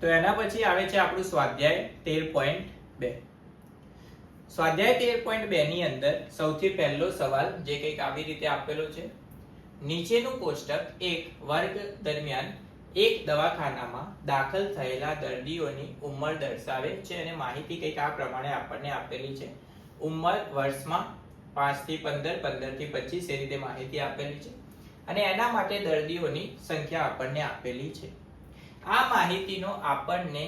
તો એના પછી આવે છે આપણું સ્વાધ્યાય 13.2. સ્વાધ્યાય 13.2 ની અંદર સૌથી પહેલો સવાલ જે કંઈક આવી રીતે આપેલો છે, નીચેનું કોષ્ટક એક વર્ગ દરમિયાન એક દવાખાનામાં દાખલ થયેલા દર્દીઓની ઉંમર દર્શાવે છે અને માહિતી કંઈક આ પ્રમાણે આપણને આપેલી છે. ઉંમર વર્ષમાં 5 થી 15, 15 થી 25 એ રીતે માહિતી આપેલી છે અને એના માટે દર્દીઓની સંખ્યા આપણને આપેલી છે. આ માહિતીનો આપણને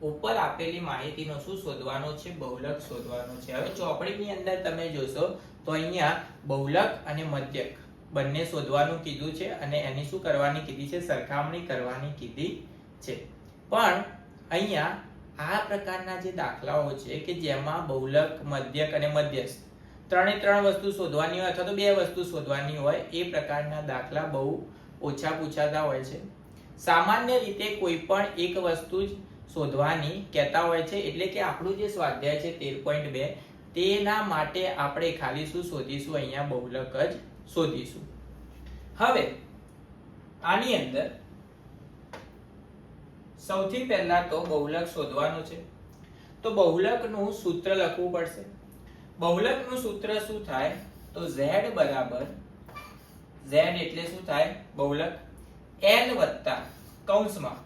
ઉપર આપેલી માહિતીનો શું શોધવાનો છે? બહુલક શોધવાનો છે. હવે ચોપડીની અંદર તમે જોશો તો અહીંયા બહુલક અને મધ્યક બંને શોધવાનું કીધું છે અને એની શું કરવાની કીધી છે? સરખામણી કરવાની કીધી છે. પણ અહીંયા આ પ્રકારના જે દાખલાઓ છે કે જેમાં બહુલક, મધ્યક અને મધ્યસ્થ ત્રણે ત્રણ વસ્તુ શોધવાની હોય અથવા તો બે વસ્તુ શોધવાની હોય, એ પ્રકારના દાખલા બહુ ઓછા પૂછાતા હોય છે. સામાન્ય રીતે કોઈ પણ એક વસ્તુ જ શોધવાની કહેતા હોય છે, એટલે કે આપણું જે સ્વાધ્યાય છે 13.2 તેના માટે આપણે ખાલી શું શોધીશું? અહીંયા બહુલક જ શોધીશું. હવે આની અંદર સૌથી પહેલા તો બહુલક શોધવાનું છે, તો બહુલકનું સૂત્ર લખવું પડશે. બહુલકનું સૂત્ર શું થાય? તો z બરાબર, z એટલે શું થાય? બહુલક n વત્તા કૌંસમાં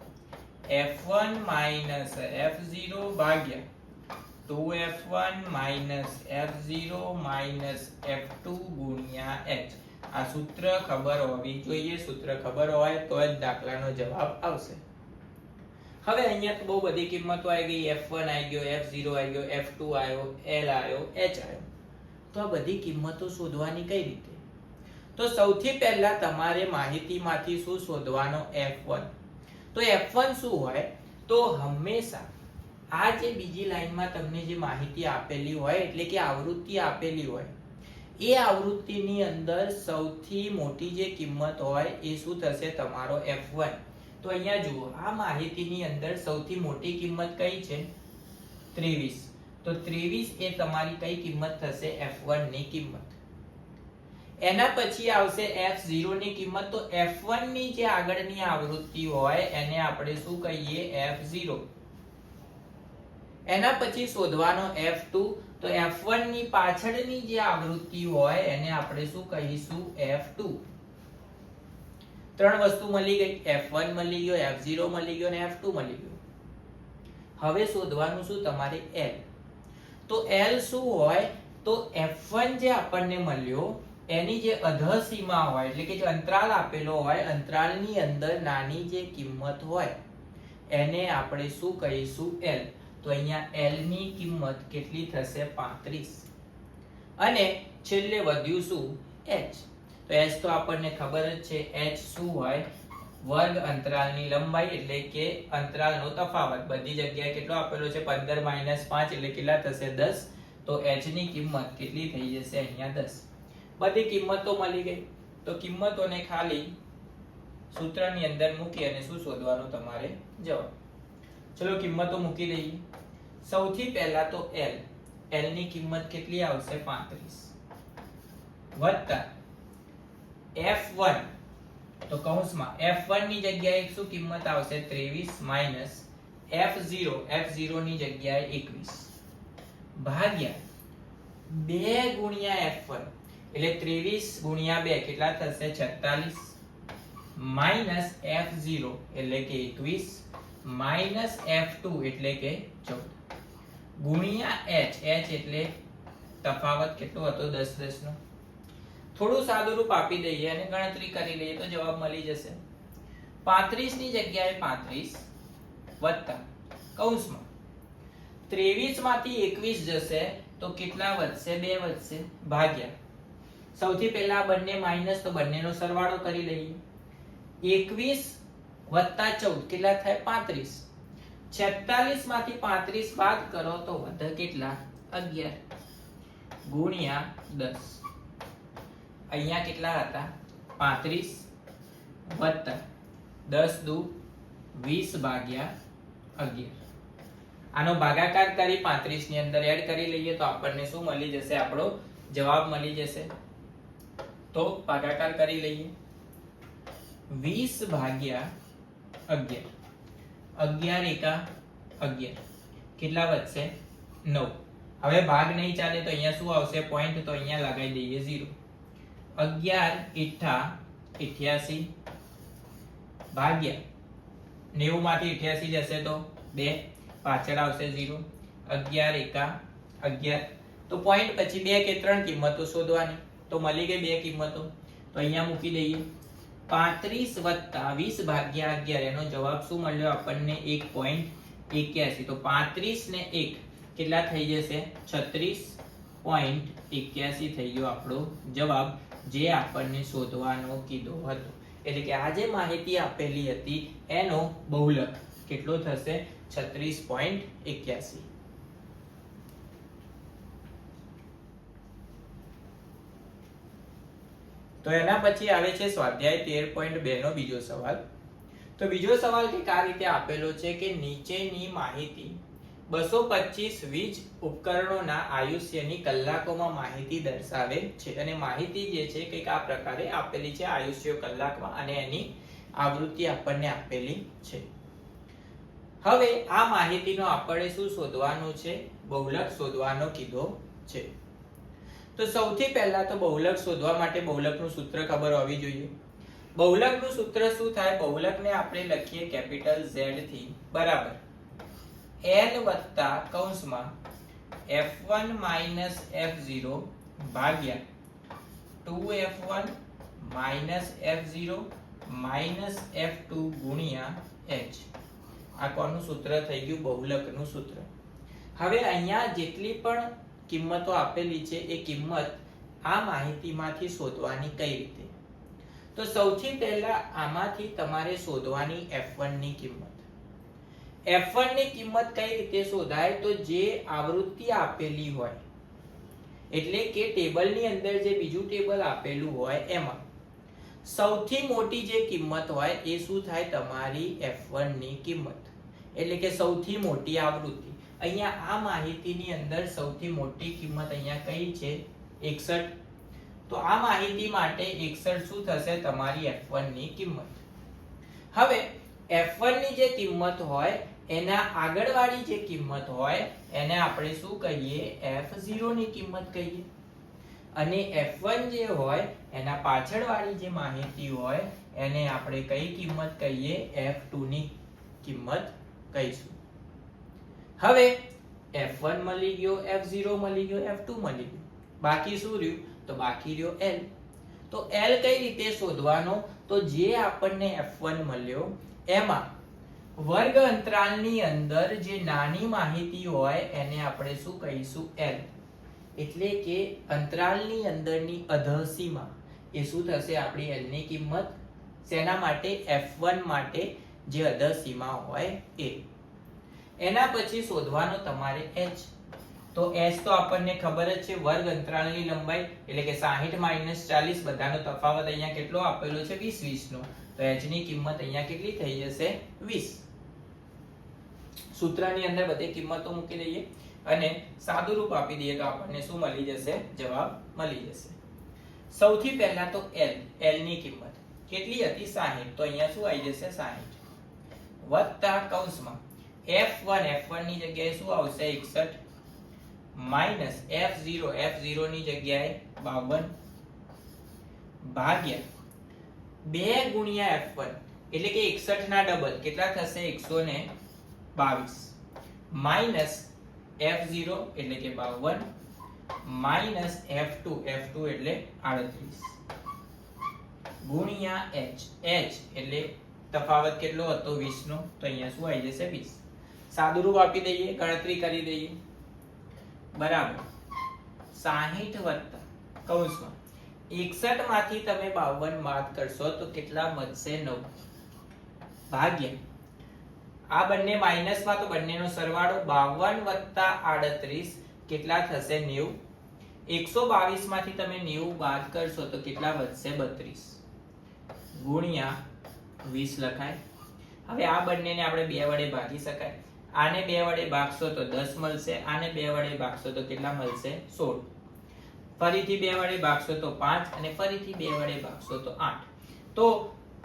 f1 માઈનસ f0 ભાગ્યા 2f1 minus f0 minus f2 ગુણ્યા h. આ સૂત્ર ખબર હોવી જોઈએ. સૂત્ર ખબર હોય તો જ દાખલાનો જવાબ આવશે. હવે અહીંયા તો બહુ બધી કિંમતો આવી ગઈ. f1 આવી ગયો, f0 આવી ગયો, f2 આવ્યો, l આવ્યો, h આવ્યો. તો આ બધી કિંમતો શોધવાની કઈ રીતે? તો સૌથી પહેલા તમારે માહિતીમાંથી શું શોધવાનો? f1. તો f1 શું હોય? તો હંમેશા આ જે બીજી લાઈનમાં તમને જે માહિતી આપેલી હોય, એટલે કે આવૃત્તિ આપેલી હોય, એ આવૃત્તિની અંદર સૌથી મોટી જે કિંમત હોય એ શું થશે? તમારો f1. તો અહીંયા જુઓ, આ માહિતીની અંદર સૌથી મોટી કિંમત કઈ છે? 23. તો 23 એ તમારી કઈ કિંમત થશે? f1 ની કિંમત. એના પછી આવશે f0 ની કિંમત. તો f1 ની જે આગળની આવૃત્તિ હોય એને આપણે શું કહીએ? f0. એના પછી શોધવાનો f2. તો f1 ની પાછળની જે આવૃત્તિ હોય એને આપણે શું કહીશું? f2. ત્રણ વસ્તુ મળી ગઈ. f1 મળી ગયો, f0 મળી ગયો અને f2 મળી ગયો. હવે શોધવાનું શું તમારે? l. તો l શું હોય? તો f1 જે આપણને મળ્યો એની જે અધસીમા હોય, એટલે કે જે અંતરાલ આપેલો હોય, અંતરાલની અંદર નાની જે કિંમત હોય એને આપણે શું કહીશું? l. તો અહીંયા l ની કિંમત કેટલી થશે? 35. અને છેલ્લે વધ્યું શું? h. તો h તો આપણને ખબર જ છે. h શું હોય? વર્ગ અંતરાલની લંબાઈ, એટલે કે અંતરાલનો તફાવત. બધી જગ્યાએ કેટલો આપેલો છે? 15 - 5 એટલે કેટલા થશે? 10. તો h ની કિંમત કેટલી થઈ જશે? અહીંયા 10. બધી કિંમતો મળી ગઈ. તો કિંમતોને ખાલી સૂત્રની અંદર મૂકી અને શું શોધવાનું? તમારે જવાબ. ચલો કિંમતો મૂકી દઈએ. સૌથી પહેલા તો l. l ની કિંમત કેટલી આવશે? 35 વત્તા f1. તો કૌંસમાં f1 ની જગ્યાએ શું કિંમત આવશે? 23 માઈનસ f0. f0 ની જગ્યાએ 21 ભાગ્યા 2 ગુણ્યા f1. એટલે 23 ગુણ્યા 2 કેટલા થશે? 46 માઈનસ f0 એટલે કે 21 માઈનસ f2 એટલે કે 14 ગુણ્યા h. h એટલે તફાવત કેટલો હતો? 10 10 નો. થોડું સાદુરૂપ આપી દઈએ અને ગણતરી કરી લઈએ તો જવાબ મળી જશે. 35 ની જગ્યાએ 35 વત્તા કૌંસમાં 23 માંથી 21 જશે તો કેટલા વધશે? 2 વધશે ભાગ્યા સૌથી પહેલા બંને માઈનસ, તો બંનેનો સરવાળો કરી લઈએ. 21 વત્તા 14 કેટલા થાય? 35. 46 માંથી 35 બાદ કરો તો વધે કેટલા? 11 ગુણ્યા 10. અહીંયા કેટલા હતા? 35 વત્તા 10 દુ 20 ભાગ્યા 11. આનો ભાગાકાર કરી 35 ની અંદર એડ કરી લઈએ તો આપણને શું મળી જશે? આપણો જવાબ મળી જશે. તો ભાગાકાર કરી લઈએ. 20 ભાગ્યા 11. 11 એકા 11 કેટલા વધશે 9. હવે ભાગ નહીં ચાલે તો અહીંયા શું આવશે પોઈન્ટ, તો અહીંયા લગાવી દઈએ 0. 11 એઠા 88 ભાગ્યા 90 માંથી 88 જશે તો 2 પાછળ આવશે 0. 11 એકા 11 તો પોઈન્ટ પછી 2 કે 3 કિંમતો શોધવાની, તો મળી ગઈ 2 કિંમતો, તો અહીંયા મૂકી દઈએ. 35 વત્તા 20 ભાગ્યા 11 એનો જવાબ શું મળ્યો આપણને 1.81. તો 35 ને 1 કેટલા થઈ જશે 36.81 થઈ ગયો આપણો જવાબ, જે આપણને શોધવાનો કીધો હતો. એટલે કે આ જે માહિતી આપેલી હતી એનો બહુલક કેટલો થશે 36.81. તો એના પછી આવે છે સ્વાધ્યાય 13.2 નો બીજો સવાલ. તો બીજો સવાલ કંઈક આ રીતે આપેલો છે કે નીચેની માહિતી 225 વીજ ઉપકરણોના આયુષ્યની કલાકોમાં માહિતી દર્શાવે છે, અને માહિતી જે છે કંઈક આ પ્રકારે આપેલી છે આયુષ્ય કલાકમાં, અને એની આવૃત્તિ આપણને આપેલી છે. હવે આ માહિતીનો આપણે શું શોધવાનું છે, બહુલક શોધવાનો કીધો છે. તો સૌથી પહેલા તો બહુલક શોધવા માટે બહુલકનું સૂત્ર ખબર હોવી જોઈએ. બહુલકનું સૂત્ર શું થાય, બહુલકને આપણે લખીએ કેપિટલ Z થી બરાબર n વત્તા કૌંસમાં f1 માઈનસ f0 ભાગ્યા 2f1 minus f0 minus f2 ગુણ્યા h. આ કોનું સૂત્ર થઈ ગયું, બહુલકનું સૂત્ર. હવે અહીંયા જેટલી પણ કિંમતો આપેલી છે એ કિંમત આ માહિતીમાંથી શોધવાની કઈ રીતે, તો સૌથી પહેલા આમાંથી તમારે શોધવાની f1 ની કિંમત. f1 ની કિંમત કઈ રીતે શોધાય, તો જે આવૃત્તિ આપેલી હોય, એટલે કે ટેબલની અંદર જે બીજું ટેબલ આપેલું હોય એમાં સૌથી મોટી જે કિંમત હોય એ શું થાય, તમારી f1 ની કિંમત, એટલે કે સૌથી મોટી આવૃત્તિ. અહીંયા આ માહિતીની અંદર સૌથી મોટી કિંમત અહીંયા કઈ છે 61. તો આ માહિતી માટે 61 શું થશે, તમારી f1 ની કિંમત. હવે f1 ની જે કિંમત હોય એના આગળવાળી જે કિંમત હોય એને આપણે શું કહીએ, f0 ની કિંમત કહીએ, અને f1 જે હોય એના પાછળવાળી જે માહિતી હોય એને આપણે કઈ કિંમત કહીએ, f2 ની કિંમત કહીશું. હવે f1 મળી ગયો, f0 મળી ગયો, f2 મળી ગયો, બાકી શું રહ્યું, તો બાકી રહ્યો l. તો l કઈ રીતે શોધવાનો, તો જે આપણને f1 મળ્યો એમાં વર્ગ અંતરાલની અંદર જે નાની માહિતી હોય એને આપણે શું કહીશું, l. એટલે કે અંતરાલની અંદરની અધસીમા એ શું થશે, આપણી l ની કિંમત. શેના માટે, f1 માટે જે અધસીમા હોય એ. એના પછી શોધવાનો તમારે h. તો h તો આપણને ખબર જ છે, વર્ગ અંતરાલની લંબાઈ, એટલે કે 60 માઈનસ 40 બધાનો તફાવત અહીંયા કેટલો આપેલો છે 20 20 નો. તો h ની કિંમત અહીંયા કેટલી થઈ જશે 20. સૂત્રની અંદર બધી કિંમતો મૂકી દઈએ અને સાદું રૂપ આપી દઈએ તો આપણને શું મળી જશે, જવાબ મળી જશે. સૌથી પહેલા તો l ની કિંમત કેટલી હતી 60. તો અહીંયા શું આવી જશે 60 વત્તા કૌંસમાં f1 ની જગ્યાએ શું આવશે 61 માઈનસ f0 ની જગ્યાએ 52 ભાગ્યા 2 ગુણ્યા f1, એટલે કે 61 ના ડબલ કેટલા થશે 122 માઈનસ f0 એટલે કે 52 માઈનસ f2 એટલે 38 ગુણ્યા h એટલે તફાવત કેટલો હતો 20 નો. તો અહીંયા શું આવી જશે 20. સાદું રૂપ આપી દઈએ, ગણતરી કરી દઈએ બરાબર 60 વત્તા કૌંસમાં 61 માંથી તમે 52 બાદ કરશો તો કેટલા વધશે 9 ભાગ્યા આ બંને માઈનસ માં તો બંનેનો સરવાળો 52 વત્તા 38 કેટલા થશે 90. 122 માંથી તમે 90 બાદ કરશો તો કેટલા વધશે 32 ગુણ્યા 20 લખાય. હવે આ બંનેને આપણે 2 વડે ભાગી શકાય. આને 2 વડે ભાગશો તો 10 મળશે, આને 2 વડે ભાગશો તો કેટલા મળશે 16. ફરીથી 2 વડે ભાગશો તો 5 અને ફરીથી 2 વડે ભાગશો તો 8. તો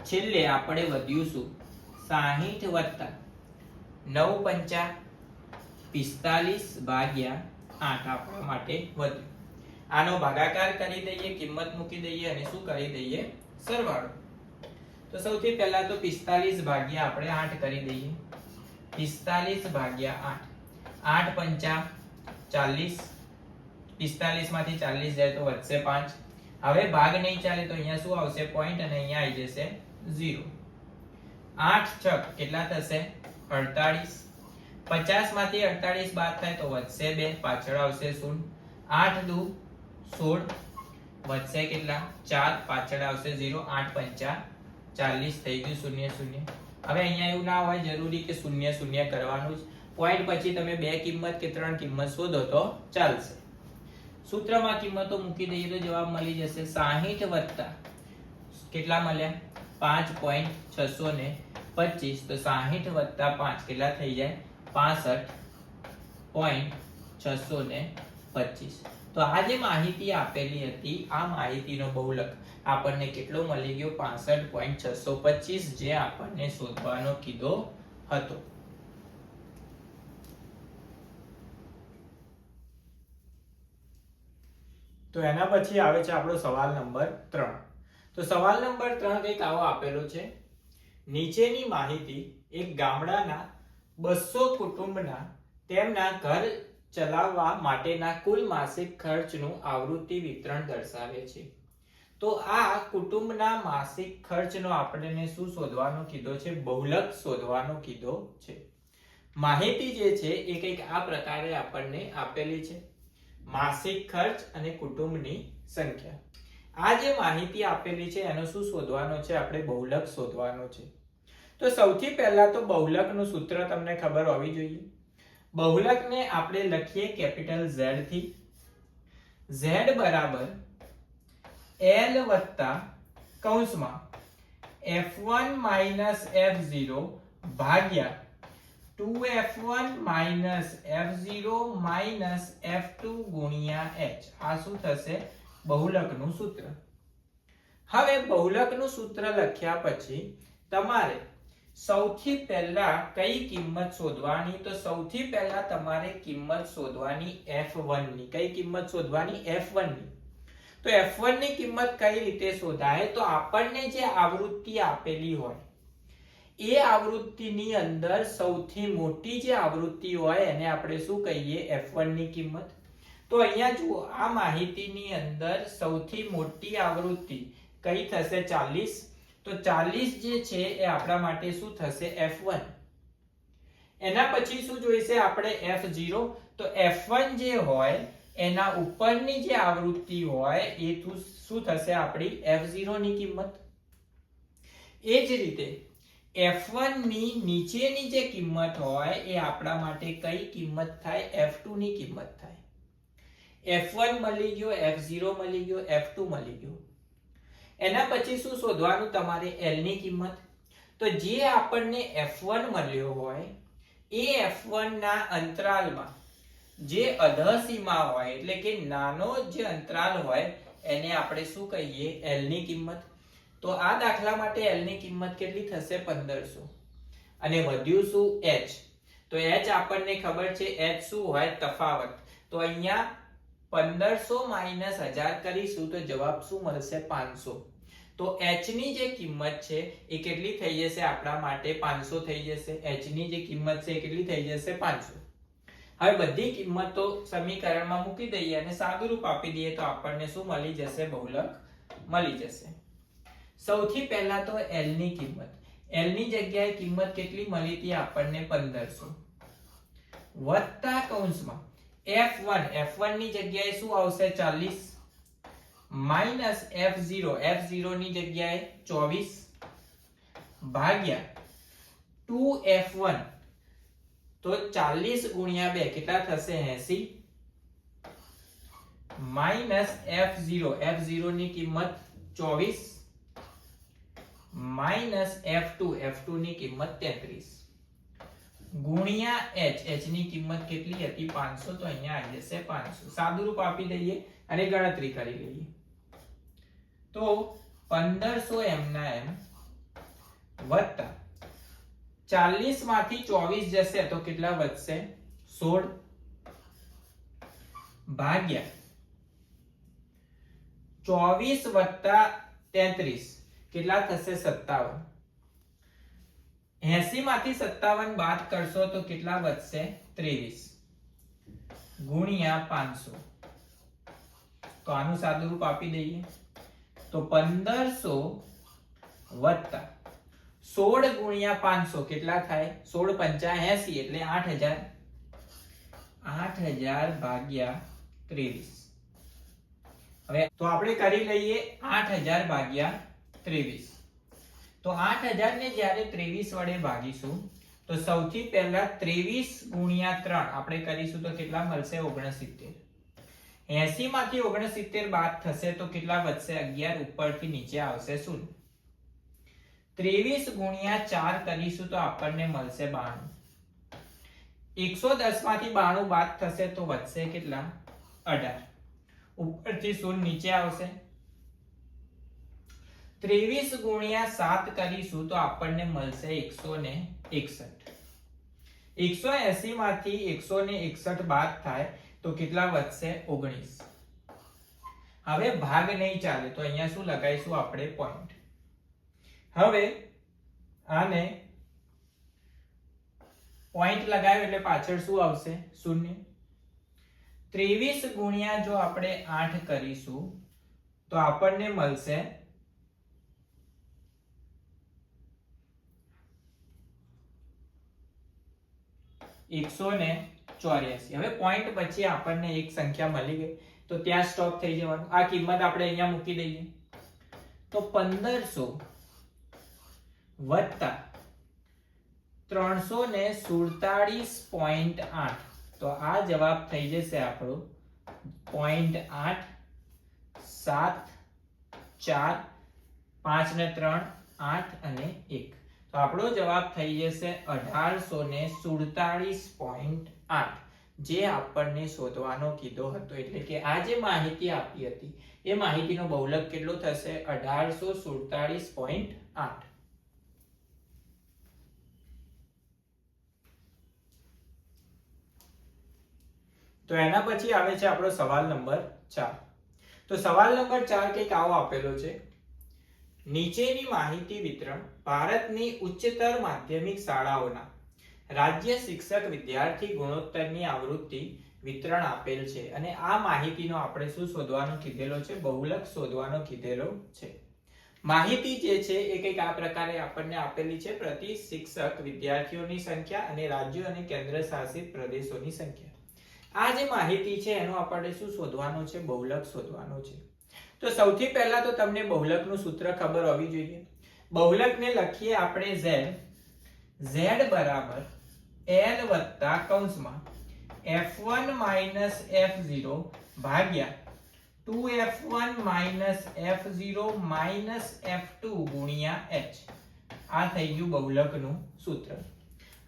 છેલ્લે આપણે વધ્યું શું 60 વત્તા 9 પંચા 45 ભાગ્યા 8 આપણા માટે વધ્યું. આનો ભાગાકાર કરી દઈએ, કિંમત મૂકી દઈએ અને શું કરી દઈએ? સરવાળો. તો સૌથી પહેલા તો 45 ભાગ્યા આપણે 8 કરી દઈએ. 45 ભાગ્યા 8, 8 પંચા 40, 45 માંથી 40 જાય તો વધશે 5. હવે ભાગ નહીં ચાલે તો અહીંયા શું આવશે? પોઈન્ટ, અને અહીંયા આવી જશે 0. 8 છક કેટલા થશે? 48. 50 માંથી 48 બાદ થાય તો વધશે 2, પાછળ આવશે 0. 8 દુ 16, વધશે કેટલા? 4, પાછળ આવશે 0. 8 પંચા 40 થઈ ગયું 0 0. હવે અહીંયા એવું ના હોય જરૂરી કે 0 0 કરવાનું જ. પોઈન્ટ પછી તમે બે કિંમત કે ત્રણ કિંમત શોધો તો ચાલશે. સૂત્રમાં કિંમતો મૂકી દઈએ તો જવાબ મળી જશે 60 વત્તા કેટલા મળ્યા? 5.625. તો 60 વત્તા 5 કેટલા થઈ જાય? 65.625. તો આ જે માહિતી આપેલી હતી આ માહિતીનો બહુલક આપણને કેટલો મળી ગયો? 65.625, જે આપણને શોધવાનો કીધો હતો. તો એના પછી આવે છે આપણો સવાલ નંબર 3. તો સવાલ નંબર 3 કંઈક આવો આપેલો છે. નીચેની માહિતી એક ગામડાના 200 કુટુંબના તેમના ઘર ચલાવવા માટેના કુલ માસિક ખર્ચનું આવૃત્તિ વિતરણ દર્શાવે છે. તો આ કુટુંબના માસિક ખર્ચનો આપણને શું શોધવાનો કીધો છે? બહુલક શોધવાનો કીધો છે. માહિતી જે છે એ કંઈક આ પ્રકારે આપણને આપેલી છે. માસિક ખર્ચ અને કુટુંબની સંખ્યા. આ જે માહિતી આપેલી છે એનો શું શોધવાનો છે? આપણે બહુલક શોધવાનો છે. તો સૌથી પહેલા તો બહુલકનું સૂત્ર તમને ખબર હોવી જોઈએ. બહુલકને આપણે લખીએ કેપિટલ Z થી. Z બરાબર L વત્તા કૌંસમાં F1 માઈનસ F0 ભાગ્યા 2F1 minus F0 minus F2 ગુણ્યા H. આ શું થશે? બહુલકનું સૂત્ર. હવે બહુલકનું સૂત્ર લખ્યા પછી તમારે સૌથી પહેલા કઈ કિંમત શોધવાની? તો સૌથી પહેલા તમારે કિંમત શોધવાની F1 ની. કઈ કિંમત શોધવાની? F1 ની. તો F1 ની કિંમત કઈ રીતે શોધાય? તો આપણને જે આવૃત્તિ આપેલી હોય એ આવૃત્તિની અંદર સૌથી મોટી જે આવૃત્તિ હોય એને આપણે શું કહીએ? F1 ની કિંમત. તો અહીંયા જુઓ, આ માહિતીની અંદર સૌથી મોટી આવૃત્તિ કઈ થશે? 40. તો 40 જે છે એ આપણા માટે શું થશે? F1. એના પછી શું જોઈશે આપણે? F0. તો F1 જે હોય એના ઉપરની જે આવૃત્તિ હોય એ શું થશે? આપણી F0 ની કિંમત. એ જ રીતે F1 ની નીચેની જે કિંમત હોય એ આપણા માટે કઈ કિંમત થાય? F2 ની કિંમત થાય. F1 મળી ગયો, F0 મળી ગયો, F2 મળી ગયો. એના પછી શું શોધવાનું તમારે? L ની કિંમત. તો જે આપણને F1 મળ્યો હોય એ F1 ના અંતરાલમાં જે અધસીમા હોય એટલે કે નાનો જે અંતરાલ હોય એને આપણે શું કહીએ? L ની કિંમત. તો આ દાખલા માટે L ની કિંમત કેટલી થશે? 1500. અને વધ્યું શું? H. તો H આપણને ખબર છે H શું હોય? તફાવત. તો અહીંયા 1500 માઈનસ 1000 કરીશું તો જવાબ શું મળશે? 500. તો H ની જે કિંમત છે એ કેટલી થઈ જશે? આપણા માટે 500 થઈ જશે. H ની જે કિંમત છે એ કેટલી થઈ જશે? 500. હવે બધી કિંમતો સમીકરણમાં મૂકી દઈએ અને સાદુરૂપ આપી દઈએ તો આપણને શું મળી જશે? બહુલક મળી જશે. સૌથી પહેલા તો L ની કિંમત. L ની જગ્યાએ કિંમત કેટલી મળી હતી આપણને? 1500 વત્તા કૌંસમાં F1. F1 ની જગ્યાએ શું આવશે? 40 માઈનસ F0. F0 ની જગ્યાએ 24 ભાગ્યા 2F1. તો 40 ગુણ્યા 2 કેટલા થશે? 80 માઈનસ F0. F0 ની કિંમત 24 માઈનસ F2. F2 ની કિંમત 33 ગુણ્યા H. H ની કિંમત કેટલી હતી? 500. તો અહીંયા આવી જશે 500. સાદુરૂપ આપી દઈએ અને ગણતરી કરી લઈએ. તો 1500 m ના m વત્તા 40 માંથી 24 જશે તો કેટલા વધશે 16 ભાગ્યા 24 વત્તા 33 કેટલા થશે 57 80 માંથી 57 બાદ કરશો તો કેટલા વધશે 23 ગુણ્યા 500 તો આનું સાદું રૂપ આપી દઈએ તો 1500 વત્તા 16 ગુણ્યા 500 કેટલા થાય 16 પંચા 80 એટલે 8000 ભાગ્યા 23 હવે તો આપણે કરી લઈએ 8000 ભાગ્યા 23 તો 8000 ને જ્યારે 23 વડે ભાગીશું તો સૌથી પહેલા 23 ગુણ્યા 3 આપણે કરીશું તો કેટલા મળશે 69 80 માંથી 69 બાદ થશે તો કેટલા વધશે 11 ઉપરથી નીચે આવશે 0 23 ગુણ્યા 4 કરીશું તો આપણને મળશે 92 110 માંથી 92 બાદ થશે તો વધશે કેટલા 18 ઉપરથી 0 નીચે આવશે 23 ગુણ્યા 7 કરીશું તો આપણને મળશે 161 180 માંથી 161 બાદ થાય તો કેટલા વધશે 19 હવે ભાગ નહીં ચાલે તો અહીંયા શું લગાવીશું આપણે પોઈન્ટ હવે આને પોઈન્ટ લગાવ્યો એટલે પાછળ શું આવશે 0 23 ગુણ્યા જો આપણે 8 કરીશું તો આપણને મળશે 184 હવે પોઈન્ટ પછી આપણને એક સંખ્યા મળી ગઈ તો ત્યાં સ્ટોપ થઈ જવાનું આ કિંમત આપણે અહીંયા મૂકી દઈએ તો 1500 વત્તા 347.8 તો આ જવાબ થઈ જશે આપણો 0.8 7 4 5 ને 3 8 અને 1 તો આપણો જવાબ થઈ જશે 1847.8 જે આપણને શોધવાનો કીધો હતો એટલે કે આ જે માહિતી આપી હતી એ માહિતીનો બહુલક કેટલો થશે 1847.8 તો એના પછી આવે છે આપણો સવાલ નંબર 4 તો સવાલ નંબર 4 કંઈક આવો આપેલો છે નીચેની માહિતી વિતરણ ભારતની ઉચ્ચતર માધ્યમિક શાળાઓના રાજ્ય શિક્ષક વિદ્યાર્થી ગુણોત્તરની આવૃત્તિ વિતરણ આપેલ છે અને આ માહિતીનો આપણે શું શોધવાનો કીધેલો છે બહુલક શોધવાનો કીધેલો છે માહિતી જે છે એ કંઈક આ પ્રકારે આપણને આપેલી છે પ્રતિ શિક્ષક વિદ્યાર્થીઓની સંખ્યા અને રાજ્યો અને કેન્દ્ર શાસિત પ્રદેશોની સંખ્યા આ જે માહિતી છે એનો આપણે શું શોધવાનો છે બહુલક શોધવાનો છે તો સૌથી પહેલા તો તમને બહુલકનું સૂત્ર ખબર હોવી જોઈએ બહુલકને લખીએ આપણે z બરાબર l વત્તા કૌંસમાં f1 માઈનસ f0 ભાગ્યા 2f1 minus f0 minus f2 ગુણ્યા h આ થઈ ગયું બહુલકનું સૂત્ર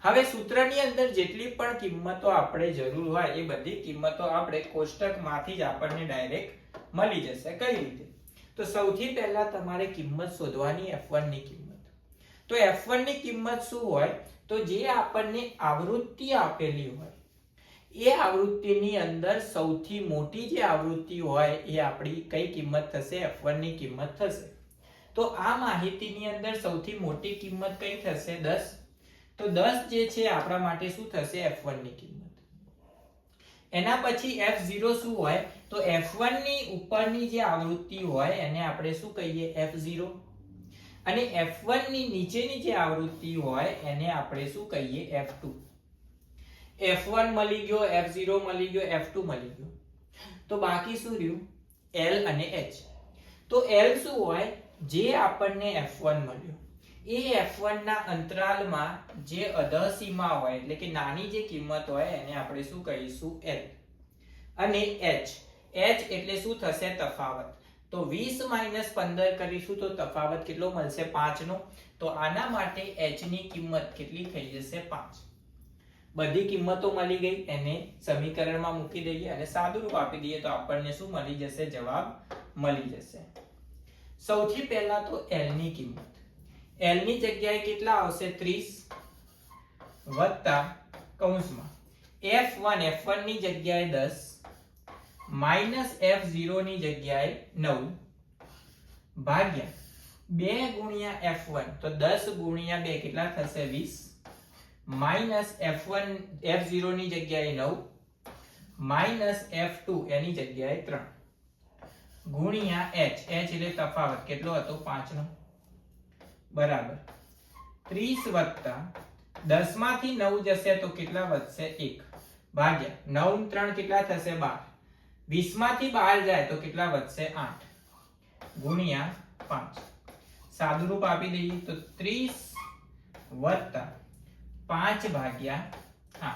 હવે સૂત્રની અંદર જેટલી પણ કિંમતો આપણે જરૂર હોય એ બધી કિંમતો આપણે કોષ્ટકમાંથી જ આપણને ડાયરેક્ટ મળી જશે કઈ રીતે તો સૌથી પહેલા તમારે કિંમત શોધવાની f1 ની કિંમત તો f1 ની કિંમત શું હોય તો જે આપણને આવૃત્તિ આપેલી હોય એ આવૃત્તિની અંદર સૌથી મોટી જે આવૃત્તિ હોય એ આપણી કઈ કિંમત થશે f1 ની કિંમત થશે તો આ માહિતીની અંદર સૌથી મોટી કિંમત કઈ થશે 10 તો 10 જે છે આપણા માટે શું થશે f1 ની કિંમત એના પછી f0 શું હોય તો f1 ની ઉપરની જે આવૃત્તિ હોય એને આપણે શું કહીએ f0 અને f1 ની નીચેની જે આવૃત્તિ હોય એને આપણે શું કહીએ f2 f1 મળી ગયો f0 મળી ગયો f2 મળી ગયો તો બાકી શું રહ્યું l અને h તો l શું હોય જે આપણને f1 મળ્યો એ f1 ના અંતરાલમાં જે અધસીમા હોય એટલે કે નાની જે કિંમત હોય એને આપણે શું કહીશું l અને h એટલે શું થશે તફાવત તો 20 માઈનસ 15 કરીશું તો તફાવત કેટલો મળશે 5 નો તો આના માટે h ની કિંમત કેટલી થઈ જશે 5 બધી કિંમતો મળી ગઈ એને સમીકરણમાં મૂકી દઈએ અને સાદું રૂપ આપી દઈએ તો આપણને શું મળી જશે જવાબ મળી જશે સૌથી પહેલા તો l ની કિંમત l ની જગ્યાએ કેટલા આવશે 30 વત્તા કૌંસમાં f1 ની જગ્યાએ 10 માઈનસ f0 ની જગ્યાએ 9 ભાગ્યા 2 ગુણ્યા f1 તો 10 ગુણ્યા 2 કેટલા થશે 20 માઈનસ f0 ની જગ્યાએ 9 માઈનસ f2 એની જગ્યાએ 3 ગુણ્યા h એટલે તફાવત કેટલો હતો 5 નો બરાબર 30 વત્તા 10 માંથી 9 જશે તો કેટલા વધશે 1 ભાગ્યા 9 3 કેટલા થશે 12 20 માંથી 12 જાય તો કેટલા વધશે 8 ગુણ્યા 5 સાદુરૂપ આપી દઈએ તો 30 વત્તા 5 ભાગ્યા 8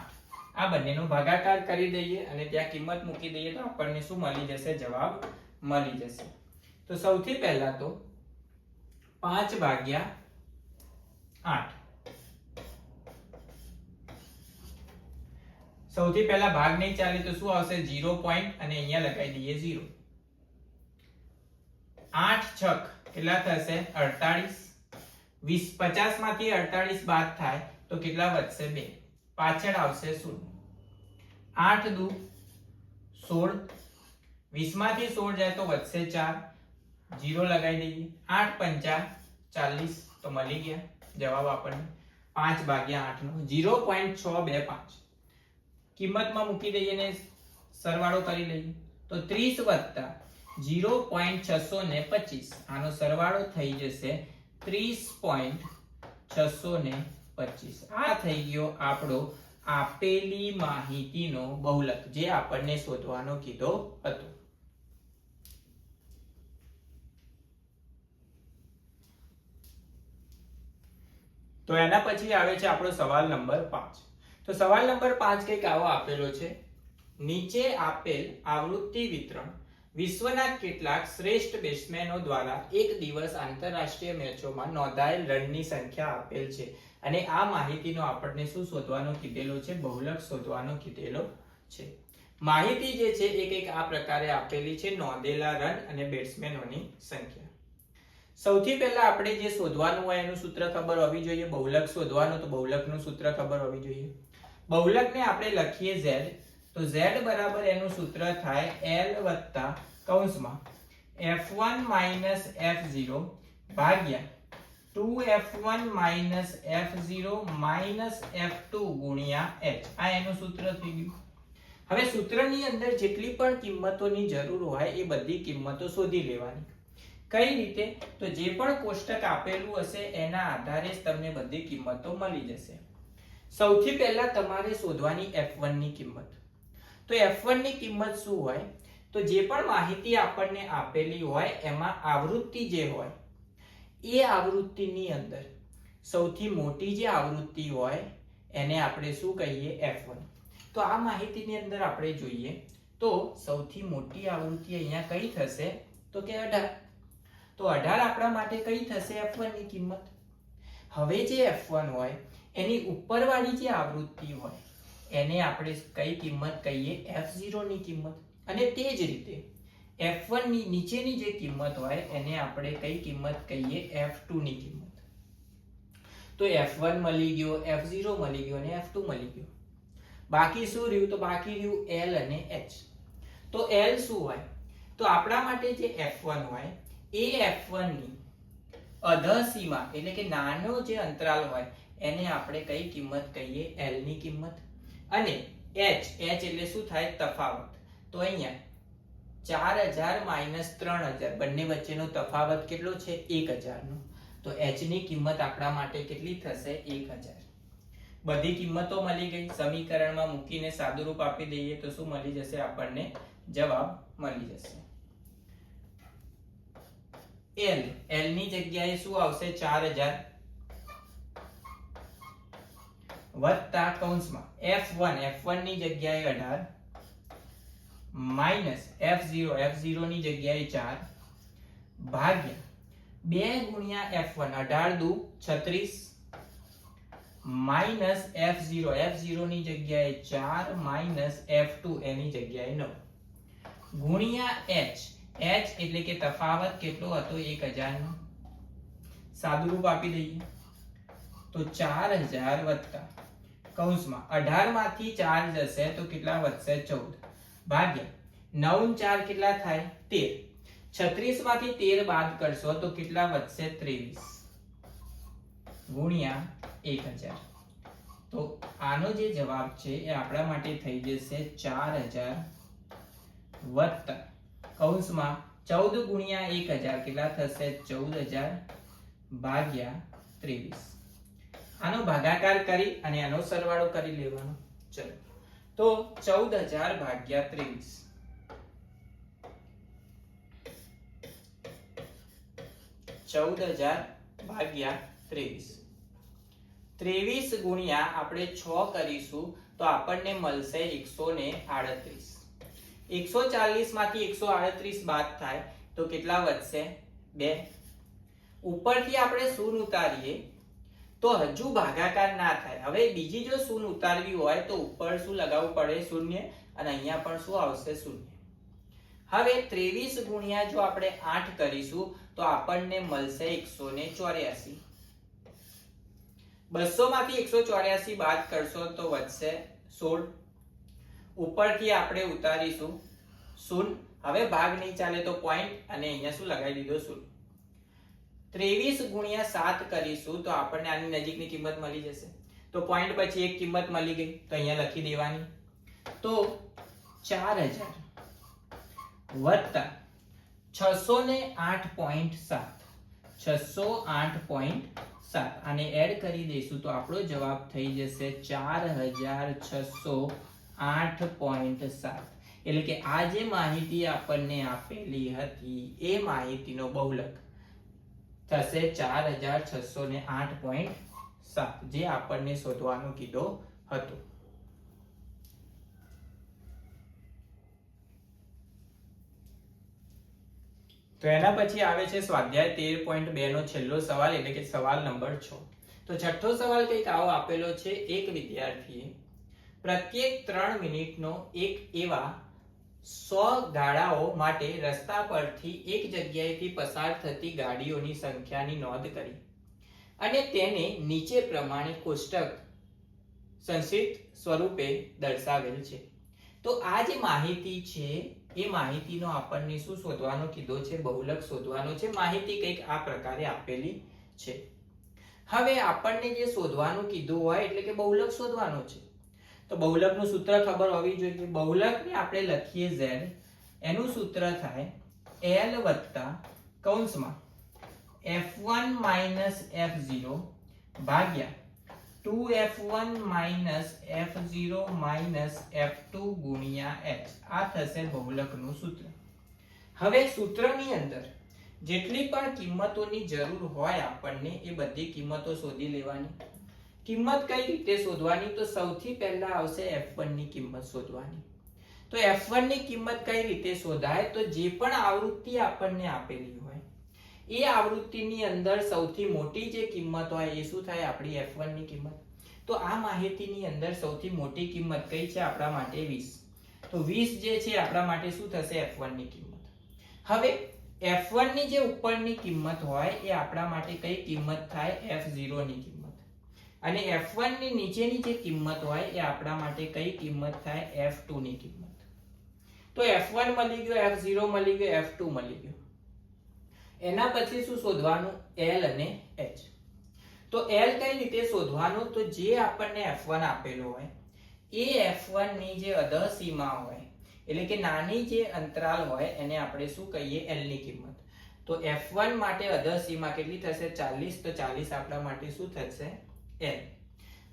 આ બંનેનો ભાગાકાર કરી દઈએ અને ત્યાં કિંમત મૂકી દઈએ તો આપણને શું મળી જશે જવાબ મળી જશે તો સૌથી પહેલા તો 5 ભાગ્યા 8 સૌથી પહેલા ભાગ નહીં ચાલે તો શું આવશે 0 પોઈન્ટ અને અહીંયા લગાવી દઈએ 0 8 છક કેટલા થશે 48 20 50 માંથી 48 બાદ થાય તો કેટલા વધશે 2 પાછળ આવશે 0 8 દુ 16 20 માંથી 16 જાય તો વધશે 4 0 લગાવી દઈએ 8 પંચા 40 તો મળી ગયા જવાબ આપણને 5 ભાગ્યા 8 નો 0.625 કિંમતમાં મૂકી દઈએ ને સરવાળો કરી લઈએ તો 30 વત્તા 0.625 આનો સરવાળો થઈ જશે 30.625 આ થઈ ગયો આપણો આપેલી માહિતીનો બહુલક જે આપણને શોધવાનો કીધો હતો તો એના પછી આવે છે આપણો સવાલ નંબર 5 તો સવાલ નંબર 5 કંઈક આવો આપેલો છે નીચે આપેલ આવૃત્તિ વિતરણ વિશ્વના કેટલાક શ્રેષ્ઠ બેટ્સમેનો દ્વારા એક દિવસ આંતરરાષ્ટ્રીય મેચોમાં નોંધાયેલ રનની સંખ્યા આપેલ છે અને આ માહિતીનો આપણને શું શોધવાનો કીધેલો છે બહુલક શોધવાનો કીધેલો છે માહિતી જે છે એ કંઈક આ પ્રકારે આપેલી છે નોંધેલા રન અને બેટ્સમેનોની સંખ્યા સૌથી પહેલા આપણે જે શોધવાનું હોય એનું સૂત્ર ખબર હોવી જોઈએ બહુલક શોધવાનું તો બહુલકનું સૂત્ર ખબર હોવી જોઈએ બહુલકને આપણે લખીએ z તો z બરાબર એનું સૂત્ર થાય l વત્તા કૌંસમાં f1 માઈનસ f0 ભાગ્યા 2f1 minus f0 minus f2 ગુણ્યા h આ એનું સૂત્ર થઈ ગયું હવે સૂત્રની અંદર જેટલી પણ કિંમતોની જરૂર હોય એ બધી કિંમતો શોધી લેવાની કઈ રીતે તો જે પણ કોષ્ટક આપેલું હશે એના આધારે જ તમને બધી કિંમતો મળી જશે સૌથી પહેલા તમારે શોધવાની f1 ની કિંમત તો f1 ની કિંમત શું હોય તો જે પણ માહિતી આપણને આપેલી હોય એમાં આવૃત્તિ જે હોય એ આવૃત્તિની અંદર સૌથી મોટી જે આવૃત્તિ હોય એને આપણે શું કહીએ f1 તો આ માહિતીની અંદર આપણે જોઈએ તો સૌથી મોટી આવૃત્તિ અહીંયા કઈ થશે તો કે 18 તો 18 આપણા માટે કઈ થશે f1 ની કિંમત હવે જે f1 હોય એની ઉપરવાળી જે આવૃત્તિ હોય એને આપણે કઈ કિંમત કહીએ f0 ની કિંમત અને તે જ રીતે f1 ની નીચેની જે કિંમત હોય એને આપણે કઈ કિંમત કહીએ f2 ની કિંમત તો f1 મળી ગયો f0 મળી ગયો અને f2 મળી ગયો બાકી શું રહ્યું તો બાકી રહ્યું l અને h તો l શું હોય તો આપણા માટે જે f1 હોય એ f1 ની અધસીમા એટલે કે નાનો જે અંતરાલ હોય એને આપણે કઈ કિંમત કહીએ l ની કિંમત અને h એટલે શું થાય તફાવત તો અહીંયા 4000 માઈનસ 3000 બંને વચ્ચેનો તફાવત કેટલો છે 1000 નો તો h ની કિંમત આપણા માટે કેટલી થશે 1000 બધી કિંમતો મળી ગઈ સમીકરણમાં મૂકીને સાદુરૂપ આપી દઈએ તો શું મળી જશે આપણને જવાબ મળી જશે l ની જગ્યાએ શું આવશે 4000 વત્તા કૌંસમાં f1 ની જગ્યાએ 18 માઈનસ f0 ની જગ્યાએ 4 ભાગ્યા 2 ગુણ્યા f1 18 દુ 36 માઈનસ f0 ની જગ્યાએ 4 માઈનસ f2 એની જગ્યાએ 9 ગુણ્યા h એટલે કે તફાવત કેટલો હતો 1000 નો સાદુરૂપ આપી દઈએ તો 4000 વત્તા કૌંસમાં 18 માંથી 4 જશે તો કેટલા વધશે 14 ભાગ્યા 9 4 કેટલા થાય 13 36 માંથી 13 બાદ કરશો તો કેટલા વધશે 23 ગુણ્યા 1000 તો આનો જે જવાબ છે એ આપણા માટે થઈ જશે 4000 વત્તા કૌંસમાં 14 ગુણ્યા 1000 કેટલા થશે 14000 ભાગ્યા 23 આનો ભાગાકાર કરી અને આનો સરવાળો કરી લેવાનો ચલો તો 14000 ભાગ્યા 23 14000 ભાગ્યા 23 23 ગુણ્યા આપણે 6 કરીશું તો આપણને મળશે 138 140 માંથી 138 બાદ થાય તો કેટલા વધશે 2 ઉપરથી આપણે શૂન્ય ઉતારીએ તો હજુ ભાગાકાર ના થાય હવે બીજી જો શૂન્ય ઉતારવી હોય તો ઉપર શું લગાવવું પડે શૂન્ય અને અહીંયા પણ શું આવશે શૂન્ય હવે 23 ગુણ્યા જો આપણે 8 કરીશું તો આપણને મળશે 184 200 માંથી 184 બાદ કરશો તો વધશે 16 ઉપરથી આપણે ઉતારીશું શૂન્ય હવે ભાગ નહીં ચાલે તો પોઈન્ટ અને અહીંયા શું લગાવી દીધો શૂન્ય 23 ગુણ્યા 7 કરીશું તો આપણને આની નજીકની કિંમત મળી જશે તો પોઈન્ટ પછી એક કિંમત મળી ગઈ તો અહીંયા લખી દેવાની તો 4000 વત્તા 608.7 608.7 આને એડ કરી દઈશું તો આપણો જવાબ થઈ જશે 4608.7 એટલે કે આ જે માહિતી આપણને આપેલી હતી એ માહિતીનો બહુલક થશે 4608.7 જે આપણને શોધવાનું કીધો હતો તો એના પછી આવે છે સ્વાધ્યાય 13.2 નો છેલ્લો સવાલ એટલે કે સવાલ નંબર 6 તો છઠ્ઠો સવાલ કંઈક આવો આપેલો છે એક વિદ્યાર્થીએ પ્રત્યેક 3 મિનિટનો એક એવા 100 ગાડાઓ માટે રસ્તા પરથી એક જગ્યાએથી પસાર થતી ગાડીઓની સંખ્યાની નોંધ કરી અને તેને નીચે પ્રમાણે કોષ્ટક સંક્ષિપ્ત સ્વરૂપે દર્શાવેલ છે તો આ જે માહિતી છે એ માહિતીનો આપણને શું શોધવાનો કીધો છે બહુલક શોધવાનો છે માહિતી કંઈક આ પ્રકારે આપેલી છે હવે આપણને જે શોધવાનું કીધું હોય એટલે કે બહુલક શોધવાનો છે તો બહુલકનું સૂત્ર ખબર હોવી જોઈએ બહુલકને આપણે લખીએ z એનું સૂત્ર થાય l + કૌંસમાં f1 - f0 ભાગ્યા 2f1 - f0 - f2 ગુણ્યા h આ થશે બહુલકનું સૂત્ર હવે સૂત્રની અંદર જેટલી પણ કિંમતોની જરૂર હોય આપણને એ બધી કિંમતો શોધી લેવાની કિંમત કઈ રીતે શોધવાની તો સૌથી પહેલા આવશે f1 ની કિંમત શોધવાની તો f1 ની કિંમત કઈ રીતે શોધાય તો જે પણ આવૃત્તિ આપણને આપેલી હોય એ આવૃત્તિની અંદર સૌથી મોટી જે કિંમત હોય એ શું થાય આપણી f1 ની કિંમત તો આ માહિતીની અંદર સૌથી મોટી કિંમત કઈ છે આપણા માટે 20 તો 20 જે છે આપણા માટે શું થશે f1 ની કિંમત હવે f1 ની જે ઉપરની કિંમત હોય એ આપણા માટે કઈ કિંમત થાય f0 ની કિંમત અને f1 ની નીચેની જે કિંમત હોય એ આપણા માટે કઈ કિંમત થાય f2 ની કિંમત તો f1 મળી ગયો f0 મળી ગયો f2 મળી ગયો એના પછી શું શોધવાનું l અને h તો l કઈ રીતે શોધવાનું તો જે આપણને f1 આપેલો હોય એ f1 ની જે અધર સીમા હોય એટલે કે નાની જે અંતરાલ હોય એને આપણે શું કહીએ l ની કિંમત તો f1 માટે અધર સીમા કેટલી થશે 40 તો 40 આપણા માટે શું થશે l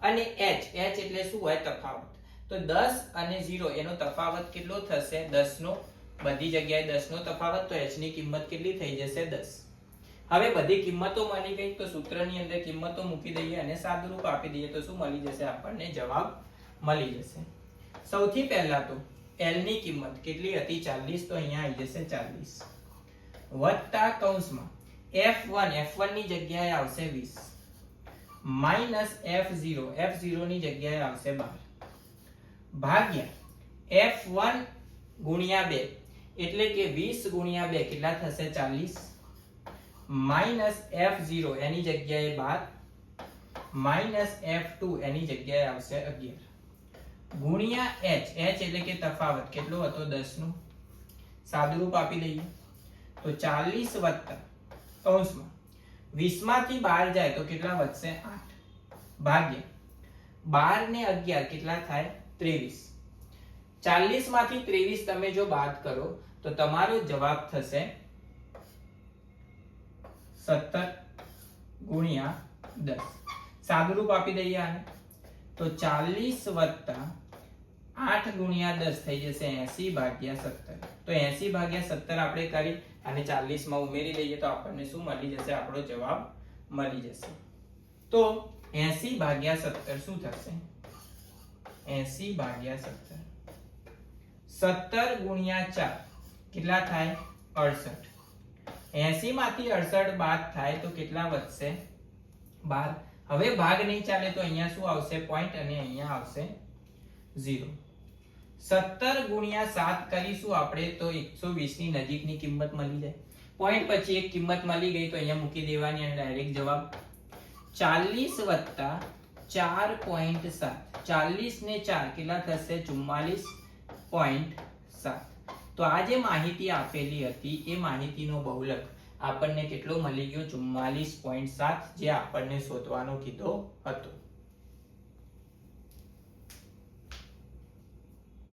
અને h એટલે શું હોય તફાવત તો 10 અને 0 એનો તફાવત કેટલો થશે 10 નો બધી જગ્યાએ 10 નો તફાવત તો h ની કિંમત કેટલી થઈ જશે 10 હવે બધી કિંમતો મળી ગઈ તો સૂત્રની અંદર કિંમતો મૂકી દઈએ અને સાદુરૂપ આપી દઈએ તો શું મળી જશે આપણને જવાબ મળી જશે સૌથી પહેલા તો l ની કિંમત કેટલી હતી 40 તો અહીંયા આવી જશે 40 વત્તા કૌંસમાં f1 ની જગ્યાએ આવશે 20 માઈનસ f0 ની જગ્યાએ આવશે 12 ભાગ્યા f1 ગુણ્યા 2 એટલે કે 20 ગુણ્યા 2 કેટલા થશે 40 માઈનસ f0 એની જગ્યાએ 12 માઇનસ F2 એની જગ્યાએ આવશે 11 ગુણ્યા h એટલે કે તફાવત કેટલો હતો 10 નું સાદુરૂપ આપી દઈએ તો 40 વત્તા કૌંસમાં 20 માંથી 12 જાય તો કેટલા વધશે 8 ભાગ્યા 12 ને 11 કેટલા થાય 23 40 માંથી 23 તમે જો બાદ કરો તો તમારો જવાબ થશે 17 ગુણ્યા 10 સાદુરૂપ આપી દઈએ આને તો 40 વત્તા 8 ગુણ્યા 10 થઈ જશે 80 ભાગ્યા 17 તો 80 ભાગ્યા 17 આપણે કરી અને 40 માં ઉમેરી દઈએ તો આપણને શું મળી જશે આપણો જવાબ મળી જશે તો 80 ભાગ્યા 17 શું થશે 80 ભાગ્યા 17 17 ગુણ્યા 4 કેટલા થાય 68 80 માંથી 68 બાદ થાય તો કેટલા વધશે 12 હવે ભાગ નહીં ચાલે તો અહીંયા શું આવશે પોઈન્ટ અને અહીંયા આવશે 0 17 ગુણ્યા 7 કરીશું આપણે તો 120 ની નજીકની કિંમત મળી જાય પોઈન્ટ પછી એક કિંમત મળી ગઈ તો અહીંયા મૂકી દેવાની અને ડાયરેક્ટ જવાબ 40 વત્તા 4.7 40 ને 4 કેટલા થશે 44.7 તો આ જે માહિતી આપેલી હતી એ માહિતીનો બહુલક આપણને કેટલો મળી ગયો 44.7 જે આપણને શોધવાનો કીધો હતો